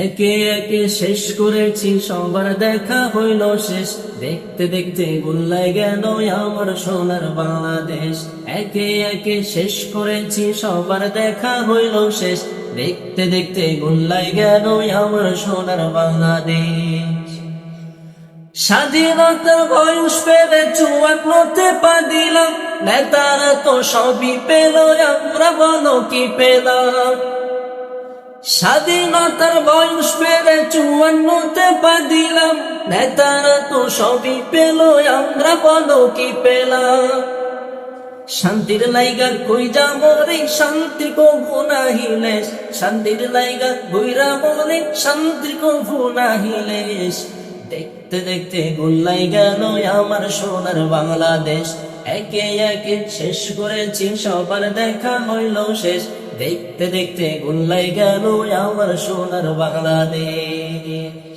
একে একে শেষ করেছি, সবার দেখা হইল শেষ। দেখতে দেখতে গুল্লাই গেল আমার সোনার বাংলাদেশ। একে একে শেষ করেছি, সবার দেখা হইল শেষ। দেখতে দেখতে গুল্লাই গেল আমার সোনার বাংলাদেশ। স্বাধীনতার বয়স পেলে চুয়ান্নতে পা দিলাম, নেতারা তো সবই পেল, আমরা বলো কি পেলাম। স্বাধীনতার বয়স পেলে চুয়ান্নতে পা দিলাম, নেতারা তো সবই পেল, আমরা বলো কি পেলাম। শান্তির লাইগার কইরা মরে শান্তি কভু নাহিলে, শান্তির লাইগার কইরা মরে শান্তি কভু নাহিলে। দেখতে দেখতে গুল্লাই গেল আমার সোনার বাংলাদেশ। একে একে শেষ করেছি, সবার দেখা হইল শেষ। দেখতে দেখতে গুল্লাই গেল আমার সোনার বাংলাদেশ।